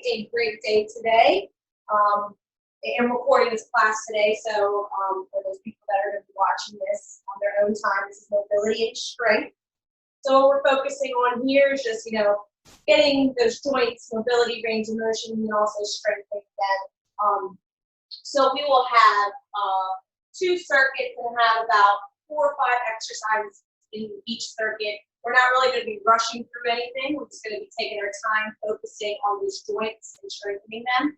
great day today. I am recording this class today, so for those people that are going to be watching this on their own time, this is mobility and strength. So what we're focusing on here is just, getting those joints, mobility, range of motion, and also strengthening them. So we will have 2 circuits and have about 4 or 5 exercises in each circuit. We're not really going to be rushing through anything. We're just going to be taking our time, focusing on these joints and strengthening them.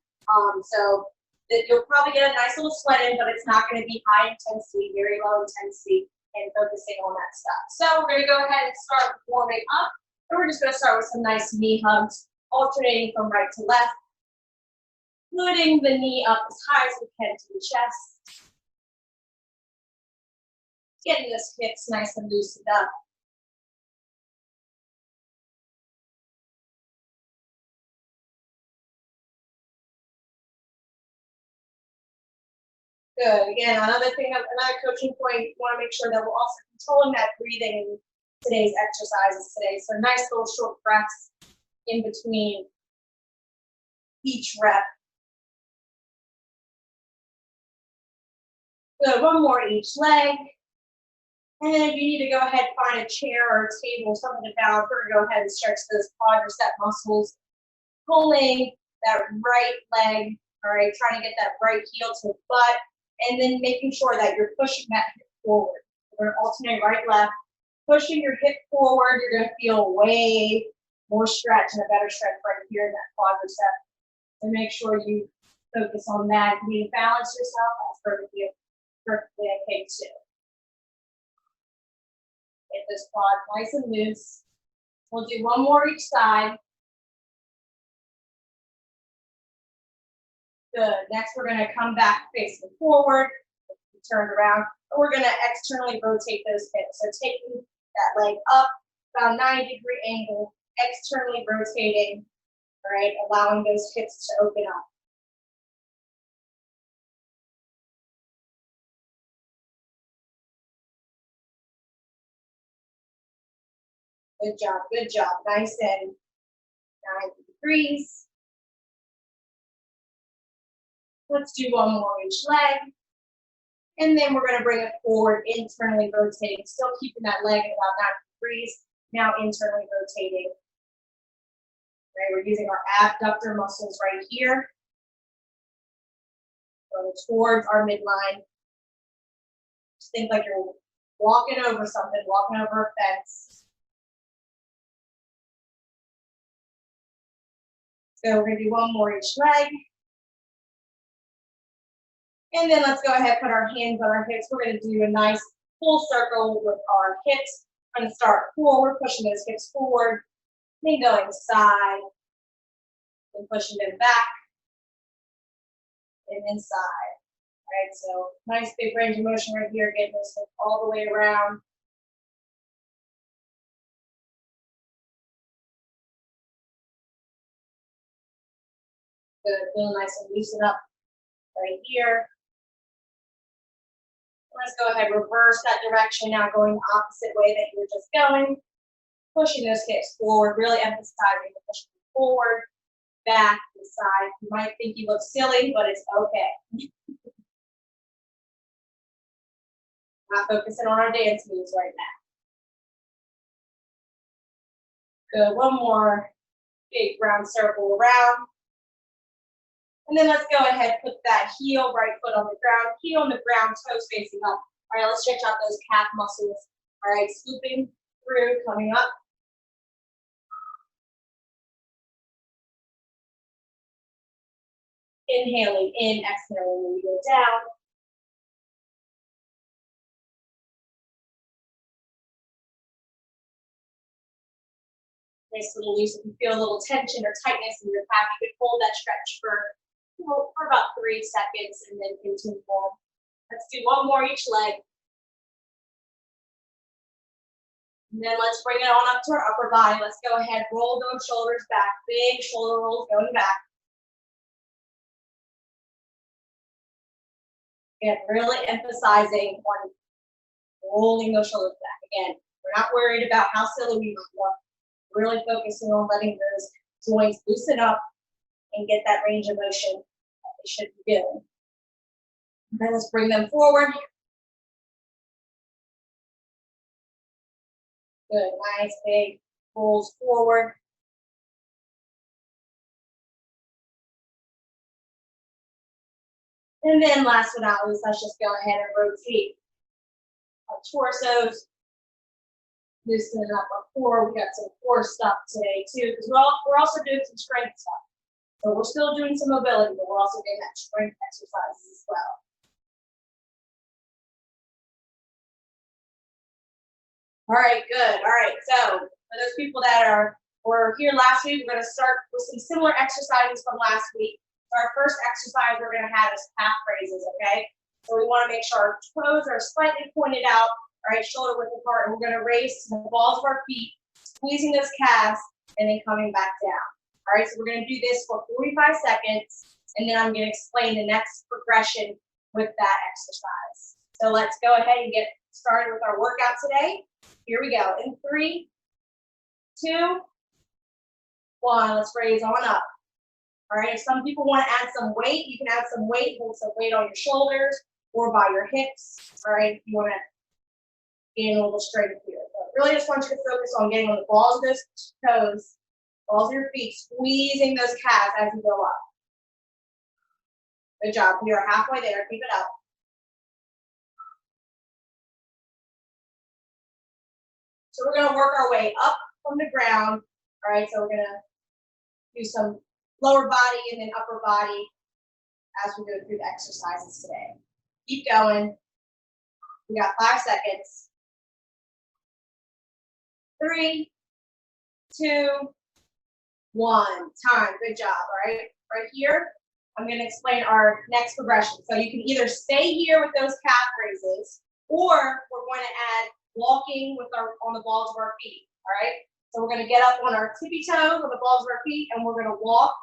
So that you'll probably get a nice little sweat in, but it's not going to be high intensity, very low intensity, and focusing on that stuff. So we're going to go ahead and start warming up. And we're just going to start with some nice knee hugs, alternating from right to left, putting the knee up as high as we can to the chest, getting those hips nice and loosened up. Good. Again, another coaching point, you want to make sure that we're also controlling that breathing in today's exercises today. So nice little short breaths in between each rep. Good. One more each leg. And then if you need to go ahead, find a chair or a table, something to balance, we're going to go ahead and stretch those quadricep muscles, pulling that right leg, all right, trying to get that right heel to the butt, and then making sure that you're pushing that hip forward. We're going to alternate right, left, pushing your hip forward. You're going to feel way more stretch and a better stretch right here in that quadricep. So make sure you focus on that. You need to balance yourself. That's perfectly okay too. Get this quad nice and loose. We'll do one more each side. Good. Next, we're going to come back facing forward, turn around, and we're going to externally rotate those hips. So taking that leg up, about 90-degree angle, externally rotating, all right, allowing those hips to open up. Good job, good job. Nice and 90 degrees. Let's do one more each leg. And then we're going to bring it forward, internally rotating, still keeping that leg at about 90 degrees, now internally rotating. Right, we're using our abductor muscles right here. Going towards our midline. Just think like you're walking over something, walking over a fence. So we're going to do one more each leg. And then let's go ahead and put our hands on our hips. We're going to do a nice full circle with our hips. We're going to start forward, pushing those hips forward, then going side, then pushing them back, and then side. All right, so nice big range of motion right here, getting those hips all the way around. Good, feel nice and loosen up right here. Let's go ahead, reverse that direction now, going the opposite way that you were just going. Pushing those hips forward, really emphasizing the pushing forward, back, to the side. You might think you look silly, but it's okay. Not focusing on our dance moves right now. Good, one more big round circle around. And then let's go ahead, put that heel, right foot on the ground, heel on the ground, toes facing up. All right, let's stretch out those calf muscles. All right, scooping through, coming up. Inhaling in, exhaling when you go down. Nice little loose. If you feel a little tension or tightness in your calf, you can hold that stretch for about 3 seconds and then continue on. Let's do one more each leg. And then let's bring it on up to our upper body. Let's go ahead, roll those shoulders back. Big shoulder rolls going back. Again, really emphasizing on rolling those shoulders back. Again, we're not worried about how silly we look. Really focusing on letting those joints loosen up and get that range of motion that they should be doing. Okay, let's bring them forward. Good, nice big pulls forward. And then last but not least, let's just go ahead and rotate our torsos. Loosening up our core. We got some core stuff today too, because we're also doing some strength stuff. So we're still doing some mobility, but we're also doing that strength exercises as well. All right, good. All right, so for those people that were here last week, we're going to start with some similar exercises from last week. So our first exercise we're going to have is calf raises, okay? So we want to make sure our toes are slightly pointed out, all right, shoulder width apart, and we're going to raise to the balls of our feet, squeezing those calves, and then coming back down. All right, so we're going to do this for 45 seconds, and then I'm going to explain the next progression with that exercise. So let's go ahead and get started with our workout today. Here we go. In 3, 2, 1. Let's raise on up. All right, if some people want to add some weight, you can add some weight, hold some weight on your shoulders or by your hips. All right, if you want to gain a little strength here. But really just want you to focus on getting on the balls of those toes, balls of your feet, squeezing those calves as you go up. Good job. We are halfway there. Keep it up. So we're going to work our way up from the ground. All right, so we're going to do some lower body and then upper body as we go through the exercises today. Keep going. We got 5 seconds. 3, 2, 1. Time. Good job. All right, right here, I'm going to explain our next progression. So you can either stay here with those calf raises, or we're going to add walking with on the balls of our feet. All right, so we're going to get up on our tippy toes on the balls of our feet, and we're going to walk.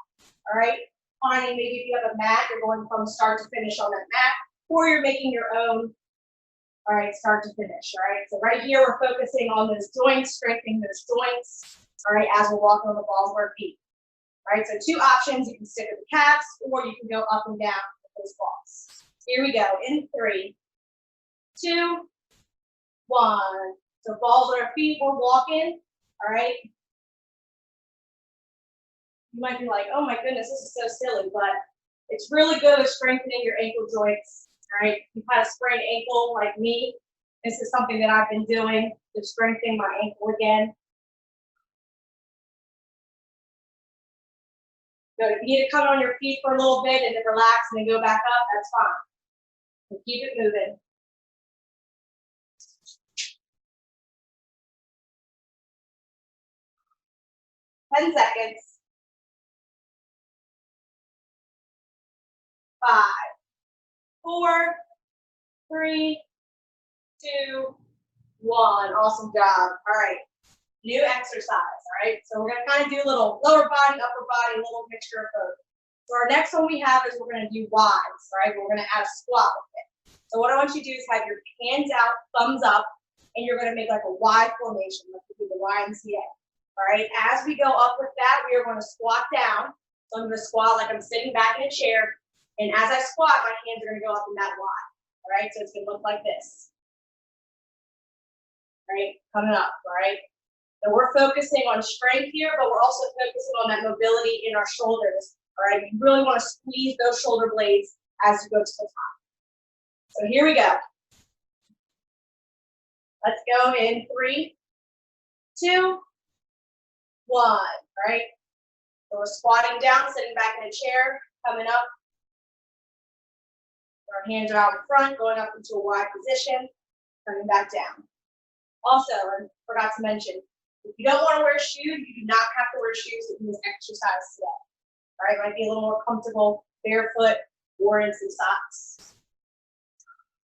All right, finding maybe if you have a mat, you're going from start to finish on that mat, or you're making your own. All right, start to finish. All right, so right here we're focusing on those joints, strengthening those joints. All right, as we're walking on the balls of our feet. All right, so 2 options: you can stick with the calves, or you can go up and down with those balls. Here we go. In 3, 2, 1. So balls on our feet, we're walking. All right. You might be like, oh my goodness, this is so silly, but it's really good at strengthening your ankle joints. All right. If you've had a sprained ankle like me, this is something that I've been doing to strengthen my ankle again. Good. If you need to come on your feet for a little bit and then relax and then go back up, that's fine. So keep it moving. Ten seconds. 5, 4, 3, 2, 1. Awesome job. All right. New exercise. All right. So we're going to kind of do a little lower body, upper body, a little mixture of both. So our next one we have is we're going to do Ys. Right. We're going to add a squat with it. So what I want you to do is have your hands out, thumbs up, and you're going to make like a Y formation, like we do the YMCA. All right. As we go up with that, we are going to squat down. So I'm going to squat like I'm sitting back in a chair. And as I squat, my hands are going to go up in that Y. All right, so it's going to look like this. All right, coming up, all right? So we're focusing on strength here, but we're also focusing on that mobility in our shoulders. All right, you really want to squeeze those shoulder blades as you go to the top. So here we go. Let's go in 3, 2, 1. All right, so we're squatting down, sitting back in a chair, coming up. Our hands are out in front, going up into a Y position, coming back down. Also, I forgot to mention, if you don't want to wear shoes, you do not have to wear shoes in this exercise today. All right, might be a little more comfortable barefoot or in some socks.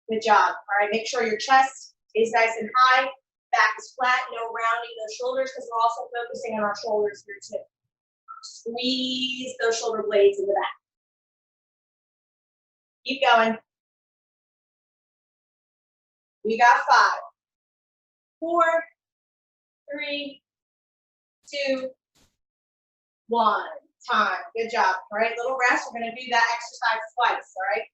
Good job. All right, make sure your chest is nice and high, back is flat, no rounding those shoulders because we're also focusing on our shoulders here too. Squeeze those shoulder blades in the back. Keep going. We got 5, 4, 3, 2, 1. time. Good job. All right, little rest. We're going to do that exercise twice. All right.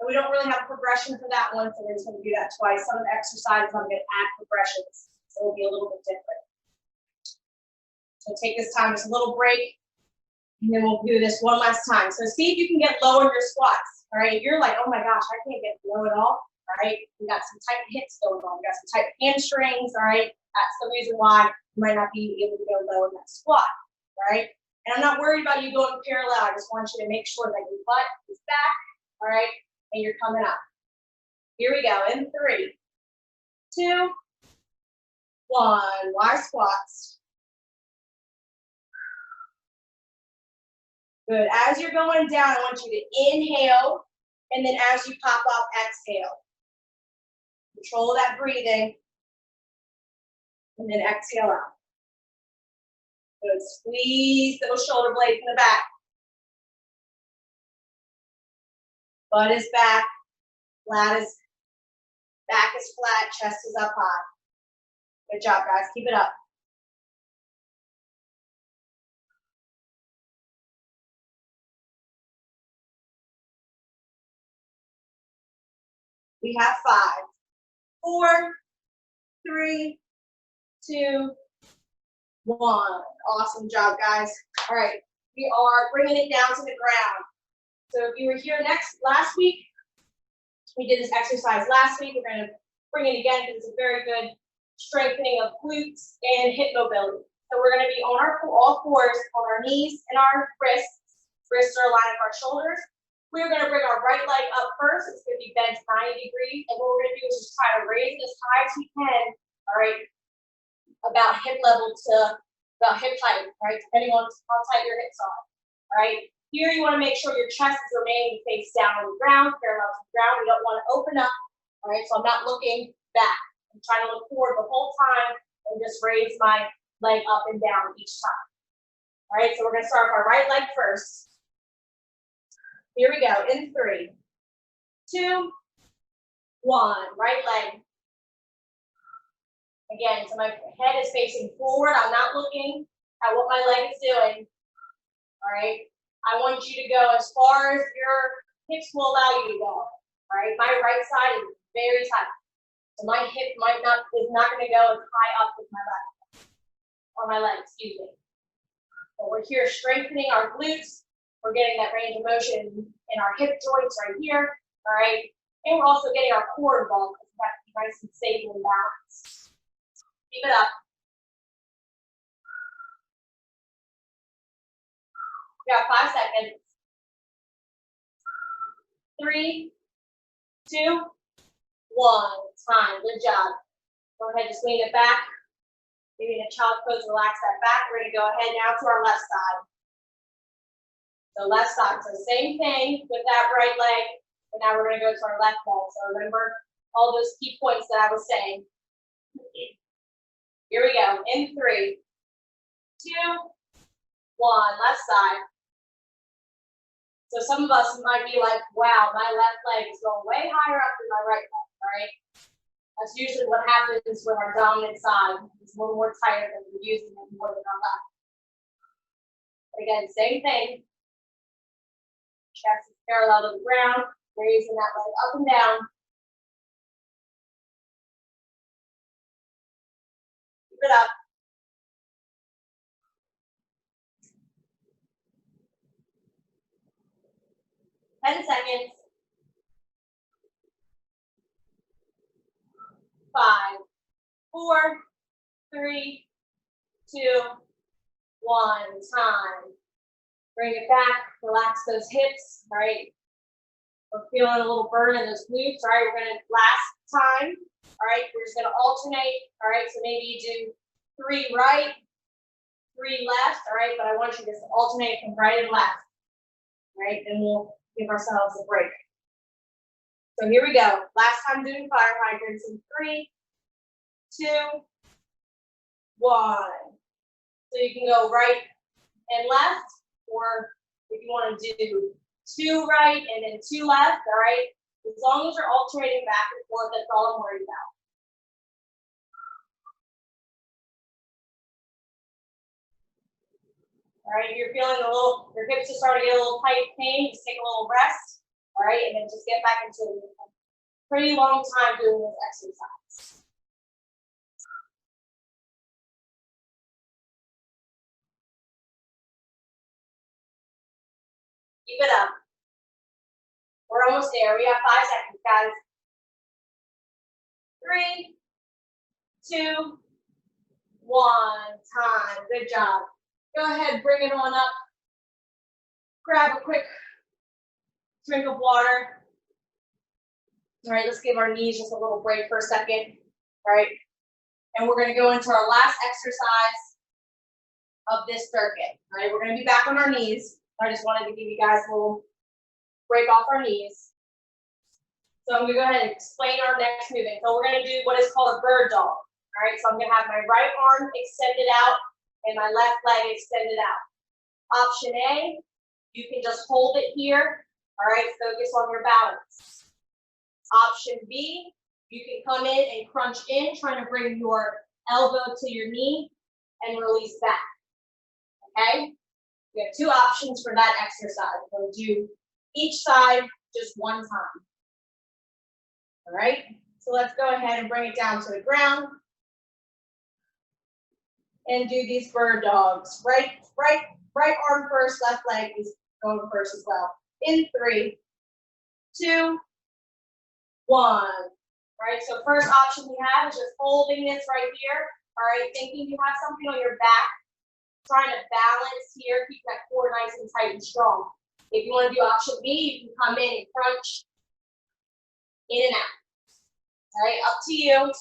And we don't really have a progression for that one, so we're just going to do that twice. Some of the exercises I'm going to add progressions, so it'll be a little bit different. So take this time, just a little break, and then we'll do this one last time. So see if you can get low in your squats. All right, if you're like, oh my gosh, I can't get low at all. All right, we got some tight hips going on. We got some tight hamstrings. All right, that's the reason why you might not be able to go low in that squat. All right, and I'm not worried about you going parallel. I just want you to make sure that your butt is back. All right. And you're coming up. Here we go. In 3, 2, 1. Y squats. Good. As you're going down, I want you to inhale, and then as you pop up, exhale. Control that breathing, and then exhale out. Good. Squeeze those shoulder blades in the back. Butt is back, back is flat, chest is up high. Good job, guys. Keep it up. We have 5, 4, 3, 2, 1. Awesome job, guys. All right, we are bringing it down to the ground. So if you were here last week, we did this exercise last week. We're going to bring it again because it's a very good strengthening of glutes and hip mobility. So we're going to be on all fours, on our knees and our wrists. Wrists are aligned with our shoulders. We're going to bring our right leg up first. It's going to be bent 90 degrees. And what we're going to do is just try to raise it as high as we can, all right, about hip level to about hip height, right, depending on how tight your hips are, all right? Here you want to make sure your chest is remaining face down on the ground, parallel to the ground. We don't want to open up, all right? So I'm not looking back. I'm trying to look forward the whole time and just raise my leg up and down each time. All right, so we're going to start with our right leg first. Here we go, in 3, 2, 1, right leg. Again, so my head is facing forward. I'm not looking at what my leg is doing, all right? I want you to go as far as your hips will allow you to go. All right, my right side is very tight, so my hip is not going to go as high up as my left, or my leg, excuse me. So we're here strengthening our glutes. We're getting that range of motion in our hip joints right here. All right, and we're also getting our core involved because we have to be nice and stable and balanced. Keep it up. We got 5 seconds. 3, 2, 1. Time. Good job. Go ahead, just lean it back. Maybe in a child pose, relax that back. We're going to go ahead now to our left side. So left side. So same thing with that right leg, but now we're going to go to our left leg. So remember all those key points that I was saying. Here we go. In 3, 2, 1. Left side. So some of us might be like, wow, my left leg is going way higher up than my right leg, right? That's usually what happens with our dominant side. It's a little more tighter than we're using it more than our left. But again, same thing. Chest is parallel to the ground, raising that leg up and down. Keep it up. Ten seconds. 5, 4, 3, 2, 1. Time. Bring it back. Relax those hips. All right. We're feeling a little burn in those glutes. All right. We're going to last time. All right. We're just going to alternate. All right. So maybe you do 3 right, 3 left. All right. But I want you to just alternate from right and left. All right. Then we'll give ourselves a break. So here we go. Last time doing fire hydrants in 3, 2, 1. So you can go right and left, or if you want to do 2 right and then 2 left, all right? As long as you're alternating back and forth, that's all I'm worried about. All right, if you're feeling a little, your hips are starting to get a little tight pain, just take a little rest. All right, and then just get back into a pretty long time doing this exercise. Keep it up. We're almost there. We have 5 seconds, guys. 3, 2, 1. Time. Good job. Go ahead, bring it on up. Grab a quick drink of water. All right, let's give our knees just a little break for a second. All right, and we're going to go into our last exercise of this circuit. All right, we're going to be back on our knees. I just wanted to give you guys a little break off our knees. So I'm going to go ahead and explain our next movement. So we're going to do what is called a bird dog. All right, so I'm going to have my right arm extended out and my left leg extended out. Option A, you can just hold it here. All right, focus on your balance. Option B, you can come in and crunch in, trying to bring your elbow to your knee and release back. Okay? We have 2 options for that exercise. We're going to do each side just one time. All right? So let's go ahead and bring it down to the ground and do these bird dogs. Right arm first, left leg is going first as well. In 3, 2, 1. All right, so first option we have is just holding this right here. All right, thinking you have something on your back, trying to balance here, keep that core nice and tight and strong. If you want to do option B, you can come in and crunch in and out. All right, up to you.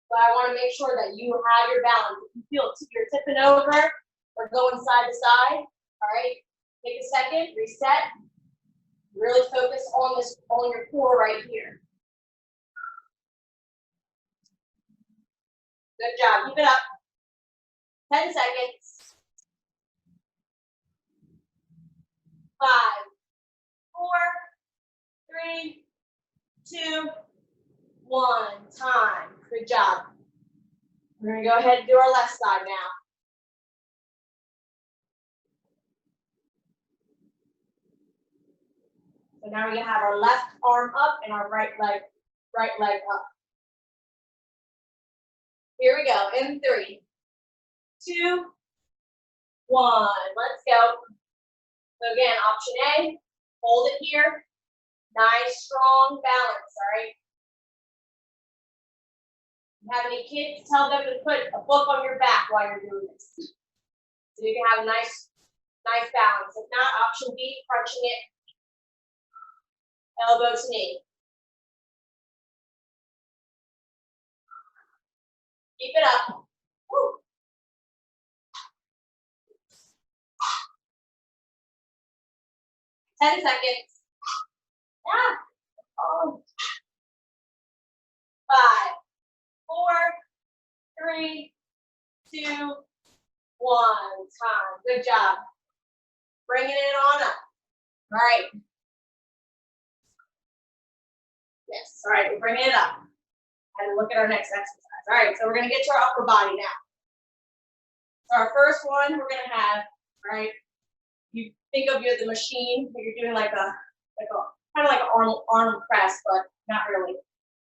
But I want to make sure that you have your balance. If you feel you're tipping over or going side to side, all right, take a second, reset. Really focus on this, on your core right here. Good job. Keep it up. 10 seconds. 5, 4, 3, 2, 1. Time. Good job. We're going to go ahead and do our left side now. So now we have our left arm up and our right leg up. Here we go. In 3, 2, 1. Let's go. So again, option A, hold it here. Nice, strong balance, all right? If you have any kids, tell them to put a book on your back while you're doing this. So you can have a nice balance. If not, option B, crunching it, elbow to knee. Keep it up. Woo. 10 seconds. Yeah. Oh. 5, 4, 3, 2, 1. Time. Good job. Bringing it on up. All right. Yes. All right. We're bringing it up. And look at our next exercise. All right. So we're going to get to our upper body now. So our first one we're going to have, all right, you think of the machine, you're doing like a kind of like an arm press, but not really.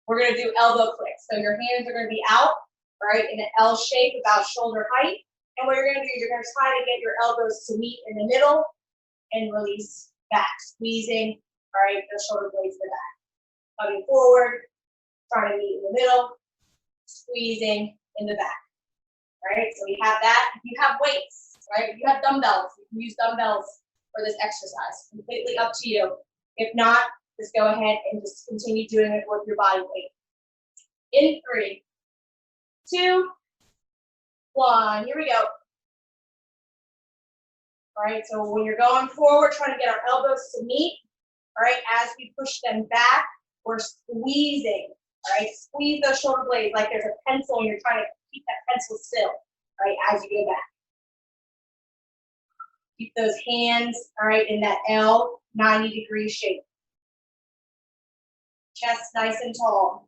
We're going to do elbow clicks. So your hands are going to be out, right, in an L shape about shoulder height. And what you're going to do is you're going to try to get your elbows to meet in the middle and release back, squeezing, all right, the shoulder blades in the back. Coming forward, trying to meet in the middle, squeezing in the back. All right, so we have that. If you have weights, right, if you have dumbbells, you can use dumbbells for this exercise. Completely up to you. If not, just go ahead and just continue doing it with your body weight. In 3, 2, 1. Here we go. All right, so when you're going forward, trying to get our elbows to meet, all right, as we push them back, we're squeezing, all right? Squeeze those shoulder blades like there's a pencil and you're trying to keep that pencil still, right, as you go back. Keep those hands, all right, in that L, 90-degree shape. Chest nice and tall.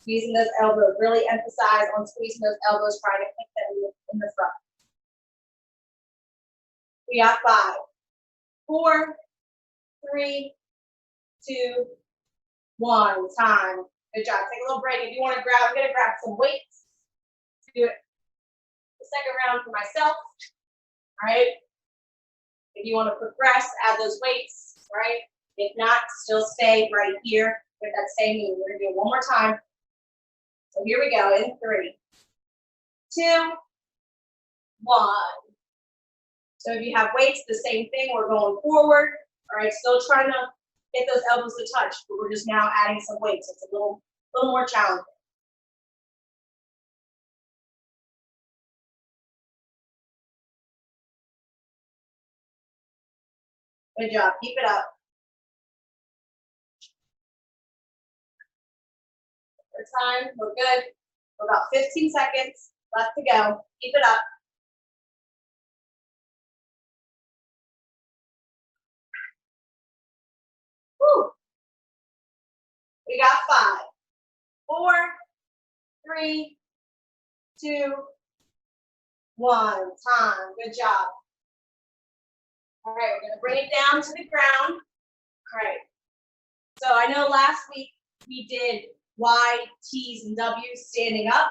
Squeezing those elbows. Really emphasize on squeezing those elbows, trying to kick them in the front. We got 5, 4, 3, 2, 1. Time. Good job. Take a little break. If you want to grab, I'm going to grab some weights. Do it the second round for myself. All right. If you want to progress, add those weights. All right. If not, still stay right here with that same move. We're going to do it one more time. So here we go in 3, 2, 1. So if you have weights, the same thing. We're going forward. All right. Still trying to get those elbows to touch, but we're just now adding some weights. It's a little more challenging. Good job. Keep it up. Time, we're good. We're about 15 seconds left to go. Keep it up. Woo. We got 5, 4, 3, 2, 1. Time. Good job. All right, we're gonna bring it down to the ground. All right. So I know last week we did Y, T's, and W's standing up.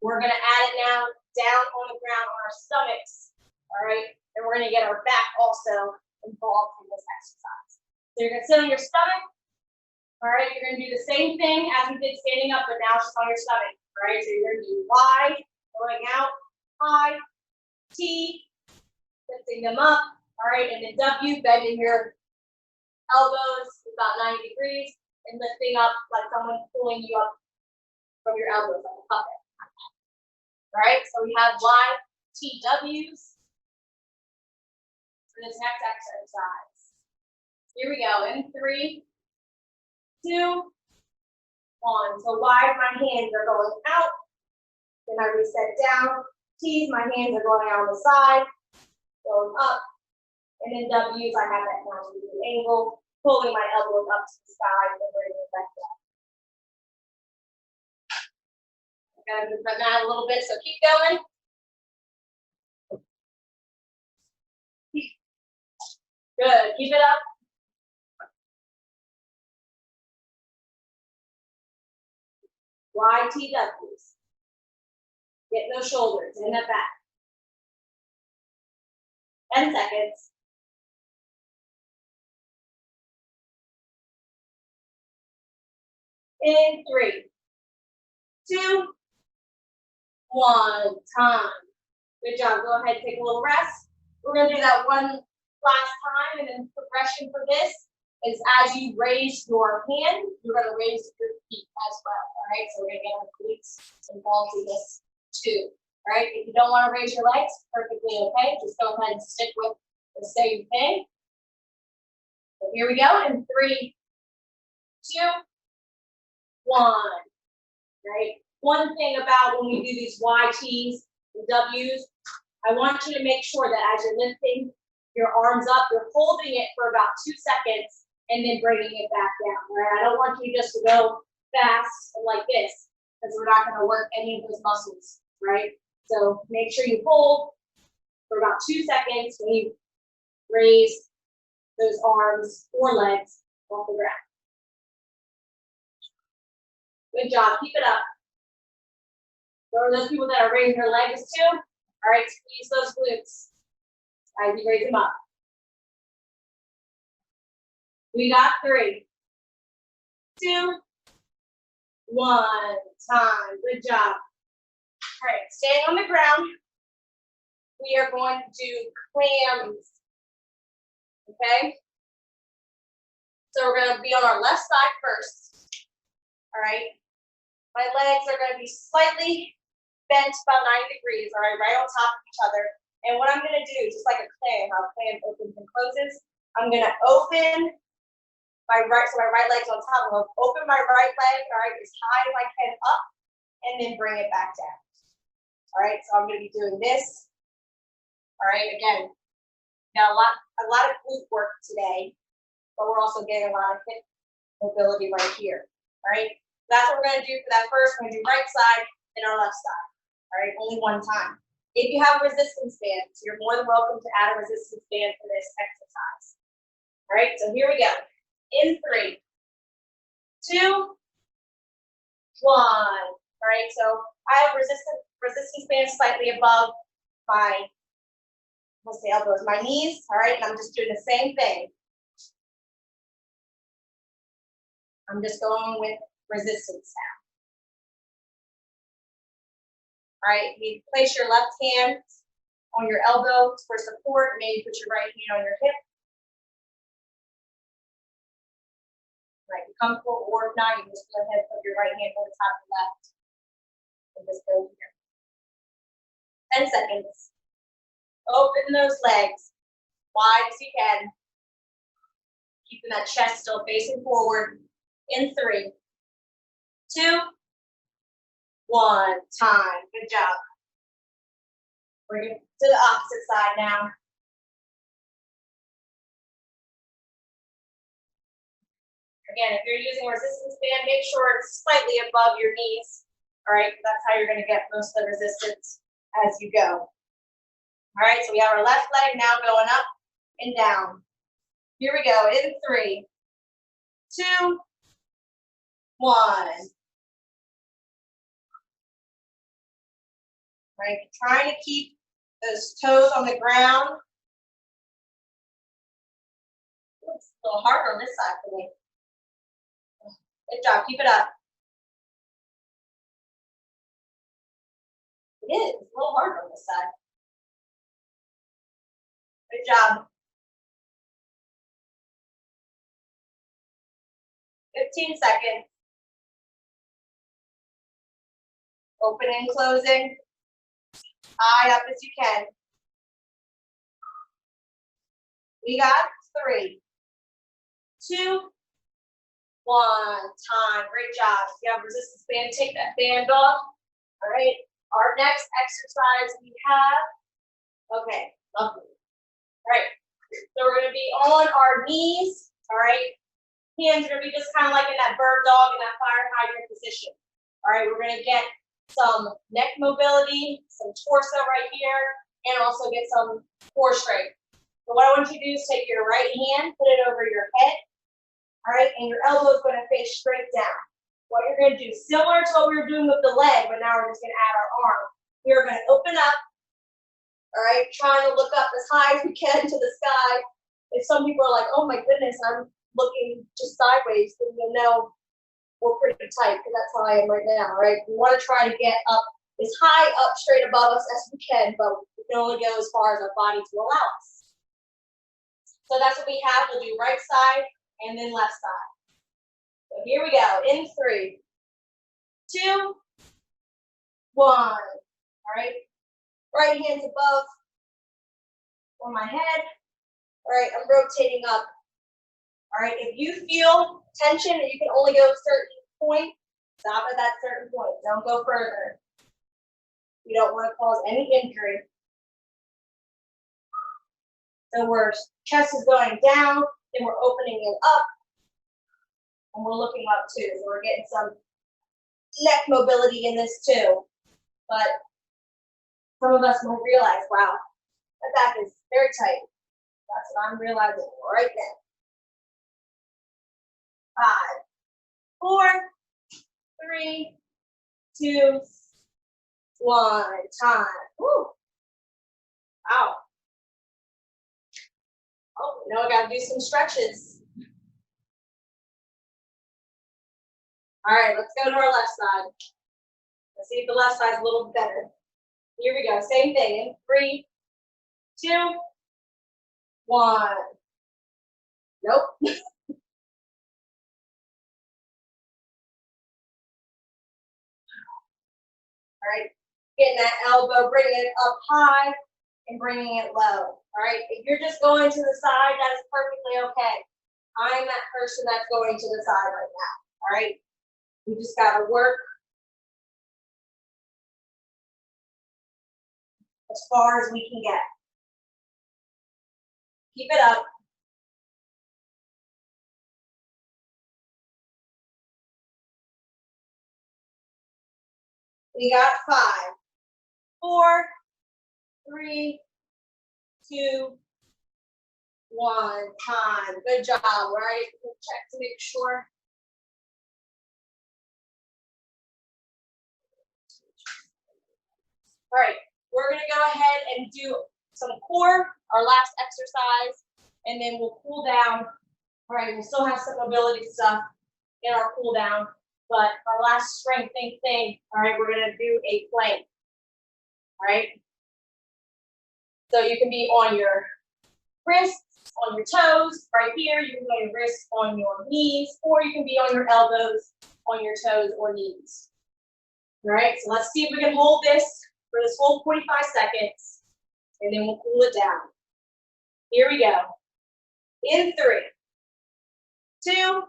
We're gonna add it now down on the ground on our stomachs. All right, and we're gonna get our back also involved in this exercise. So you're gonna sit on your stomach. All right, you're gonna do the same thing as we did standing up, but now just on your stomach. All right, so you're gonna do Y, going out, I, T, lifting them up. All right, and then W, bending your elbows about 90 degrees and lifting up like someone pulling you up from your elbows like a puppet. All right, so we have Y, T, W's for this next exercise. Here we go in 3, 2, 1. So Y, my hands are going out. Then I reset down. T's, my hands are going out on the side, going up. And then W's, I have that 90-degree angle, pulling my elbows up to the side and bringing it back down. I'm gonna move my mat a little bit, so keep going. Good, keep it up. Y, T, W's. Get those shoulders in the back. 10 seconds. In 3, 2, 1. Time. Good job. Go ahead, take a little rest. We're going to do that one last time, and then progression for this is as you raise your hand, you're going to raise your feet as well. All right, so we're going to get our glutes involved in this too. All right, if you don't want to raise your legs, perfectly okay. Just go ahead and stick with the same thing. So here we go in 3, 2, 1. Right. One thing about when we do these Y, T's, and W's, I want you to make sure that as you're lifting your arms up, you're holding it for about 2 seconds and then bringing it back down. Right. I don't want you just to go fast like this because we're not going to work any of those muscles. Right. So make sure you hold for about 2 seconds when you raise those arms or legs off the ground. Good job. Keep it up. For those people that are raising their legs too, all right, squeeze those glutes as you raise them up. We got 3, 2, 1. Time. Good job. All right, staying on the ground, we are going to do clams. Okay? So we're going to be on our left side first. All right? My legs are going to be slightly bent about 90 degrees, all right, right on top of each other. And what I'm going to do, just like a clam, how a clam opens and closes, I'm going to open my right, so my right leg's on top. I'm going to open my right leg, all right, as high as I can up, and then bring it back down. All right, so I'm going to be doing this. All right, again, got a lot of glute work today, but we're also getting a lot of hip mobility right here. All right. That's what we're gonna do for that first. We're gonna do right side and our left side. All right, only one time. If you have a resistance band, so you're more than welcome to add a resistance band for this exercise. All right, so here we go. In 3, 2, 1. All right, so I have resistance band slightly above my, let's say elbows, my knees. All right, and I'm just doing the same thing. I'm just going with resistance now. All right, you place your left hand on your elbow for support. Maybe put your right hand on your hip. Right, you're comfortable, or if not, you just go ahead and put your right hand on the top of the left. And just go here. 10 seconds. Open those legs wide as you can. Keeping that chest still facing forward. In 3, 2, 1. Time. Good job. Bring it to the opposite side now. Again, if you're using a resistance band, make sure it's slightly above your knees. All right, that's how you're going to get most of the resistance as you go. All right, so we have our left leg now going up and down. Here we go. In 3, 2, 1. Right, trying to keep those toes on the ground. It's a little harder on this side for me. Good job, keep it up. It is, it's a little harder on this side. Good job. 15 seconds. Opening, closing. Eye up as you can. We got 3, 2, 1. Time. Great job. If you have resistance band, take that band off. All right. Our next exercise we have. Okay. Lovely. All right. So we're going to be on our knees. All right. Hands are going to be just kind of like in that bird dog in that fire hydrant position. All right. We're going to get some neck mobility, some torso right here, and also get some core strength. So what I want you to do is take your right hand, put it over your head, all right, and your elbow is going to face straight down. What you're going to do, similar to what we were doing with the leg, but now we're just going to add our arm. We are going to open up, all right, trying to look up as high as we can to the sky. And some people are like, oh my goodness, I'm looking just sideways, and you know, we're pretty tight, because that's how I am right now, right? We want to try to get up as high up straight above us as we can, but we can only go as far as our body to allow us. So that's what we have. We'll do right side and then left side. So here we go. In 3, 2, 1. All right. Right hand's above on my head. All right. I'm rotating up. All right. If you feel tension and you can only go a certain point, stop at that certain point. Don't go further. You don't want to cause any injury. So our chest is going down, then we're opening it up, and we're looking up too. So we're getting some neck mobility in this too. But some of us won't realize, wow, my back is very tight. That's what I'm realizing right now. 5, 4, 3, 2, 1. Time. Woo. Wow. Oh, now I got to do some stretches. All right, let's go to our left side. Let's see if the left side's a little better. Here we go. Same thing. In 3, 2, 1. Nope. All right. Getting that elbow, bringing it up high and bringing it low. All right. If you're just going to the side, that is perfectly okay. I'm that person that's going to the side right now. All right. We just got to work as far as we can get. Keep it up. We got 5, 4, 3, 2, 1. Time. Good job, right? We'll check to make sure. All right, we're gonna go ahead and do some core, our last exercise, and then we'll cool down. All right, we'll still have some mobility stuff in our cool down, but our last strengthening thing, all right, we're gonna do a plank. All right. So you can be on your wrists, on your toes, right here. You can be on your wrists, on your knees, or you can be on your elbows, on your toes or knees. All right, so let's see if we can hold this for this whole 45 seconds, and then we'll cool it down. Here we go. In 3, 2,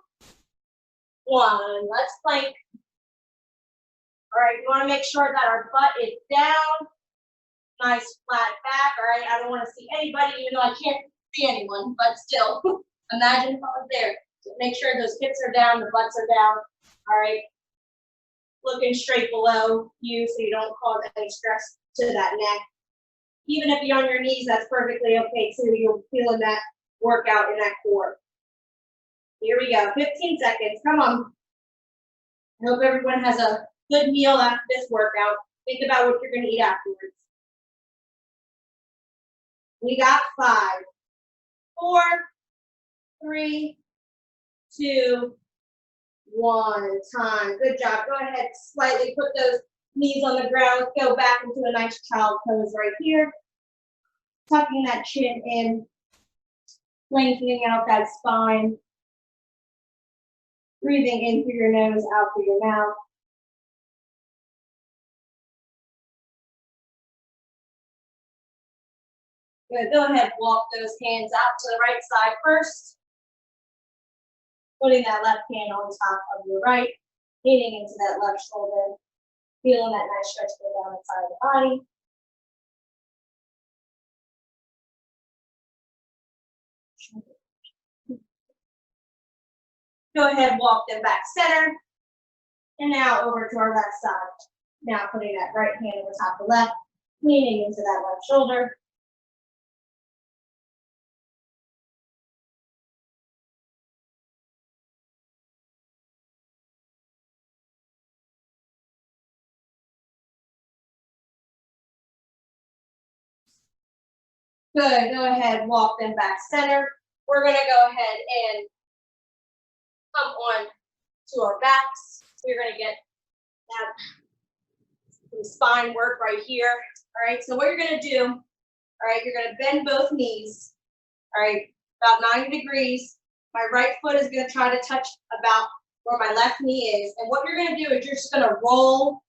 1. Let's plank. All right, we want to make sure that our butt is down. Nice flat back. All right, I don't want to see anybody, even though I can't see anyone, but still, imagine if I was there. Just make sure those hips are down, the butts are down. All right, looking straight below you so you don't cause any stress to that neck. Even if you're on your knees, that's perfectly okay too. You're feeling that workout in that core. Here we go, 15 seconds, come on. I hope everyone has a good meal after this workout. Think about what you're gonna eat afterwards. We got 5, 4, 3, 2, 1. Time. Good job. Go ahead, slightly put those knees on the ground. Go back into a nice child pose right here. Tucking that chin in, lengthening out that spine. Breathing in through your nose, out through your mouth. Good. Go ahead, walk those hands out to the right side first. Putting that left hand on top of your right, leaning into that left shoulder, feeling that nice stretch go down the side of the body. Go ahead, walk them back center. And now over to our left side. Now putting that right hand on top of the left, leaning into that left shoulder. Good, go ahead, walk them back center. We're gonna go ahead and come on to our backs. We're gonna get that some spine work right here. All right, so what you're gonna do, all right, you're gonna bend both knees, all right, about 90 degrees. My right foot is gonna try to touch about where my left knee is. And what you're gonna do is you're just gonna roll,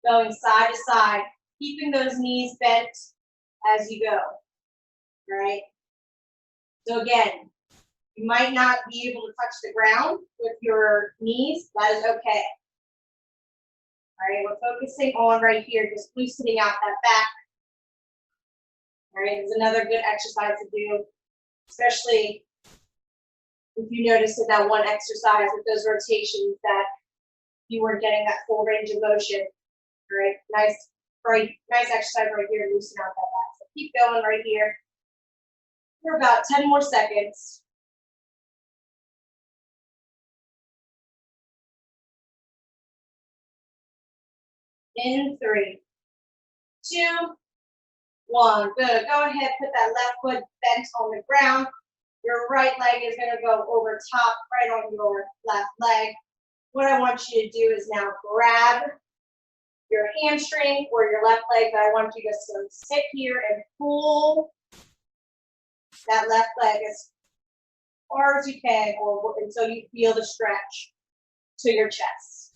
going side to side, keeping those knees bent as you go. All right. So again, you might not be able to touch the ground with your knees. That is okay. All right, we're focusing on right here, just loosening out that back. All right, it's another good exercise to do, especially if you notice in that one exercise with those rotations that you weren't getting that full range of motion. All right, nice exercise right here to loosen out that back. So keep going right here for about 10 more seconds. In 3, 2, 1. Good. Go ahead, put that left foot bent on the ground. Your right leg is going to go over top, right on your left leg. What I want you to do is now grab your hamstring or your left leg, but I want you to sit here and pull that left leg as far as you can or until you feel the stretch to your chest.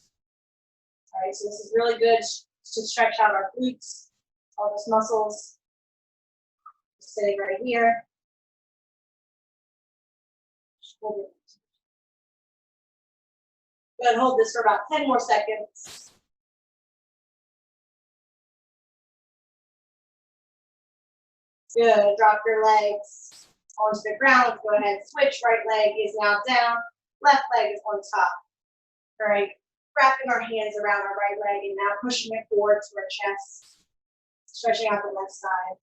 All right, so this is really good to stretch out our glutes, all those muscles. Sitting right here. Good, hold this for about 10 more seconds. Good, drop your legs onto the ground. Go ahead, switch. Right leg is now down, left leg is on top. All right, wrapping our hands around our right leg and now pushing it forward to our chest, stretching out the left side.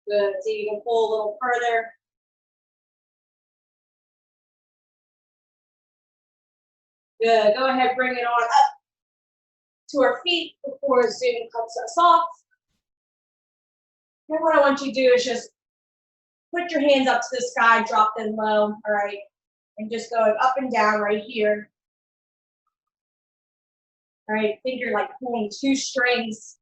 Good. So you can pull a little further. Good. Go ahead, bring it on up to our feet before Zoom cuts us off. And what I want you to do is just put your hands up to the sky, drop them low, all right? And just going up and down right here. All right, think you're like pulling 2 strings.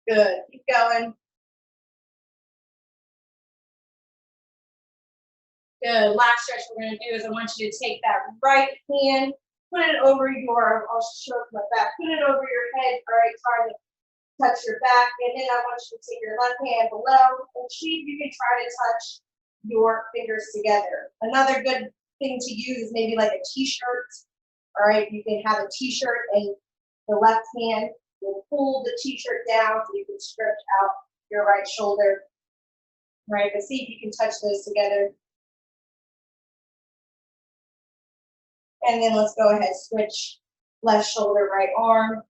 Good, keep going. Good, last stretch we're gonna do is I want you to take that right hand, put it over your, I'll show my back, put it over your head, all right, try to touch your back, and then I want you to take your left hand below, and see if you can try to touch your fingers together. Another good thing to use is maybe like a t-shirt, all right, you can have a t-shirt and the left hand will pull the t-shirt down so you can stretch out your right shoulder, right, but see if you can touch those together. And then let's go ahead, switch left shoulder, right arm.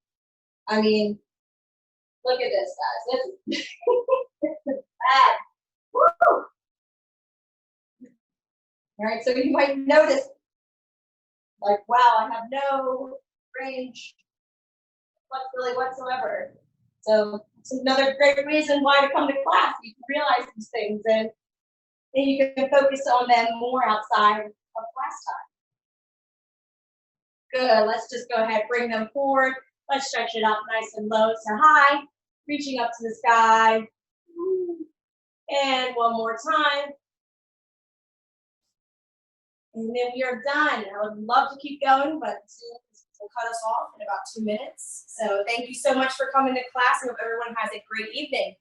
I mean, look at this, guys. This is, this is bad. Woo! All right, so you might notice, like, wow, I have no range flexibility whatsoever. So it's another great reason why to come to class. You can realize these things and you can focus on them more outside of class time. Good, let's just go ahead, bring them forward. Let's stretch it up nice and low, so high, reaching up to the sky. And one more time. And then we are done. I would love to keep going, but Zoom will cut us off in about 2 minutes. So thank you so much for coming to class. I hope everyone has a great evening.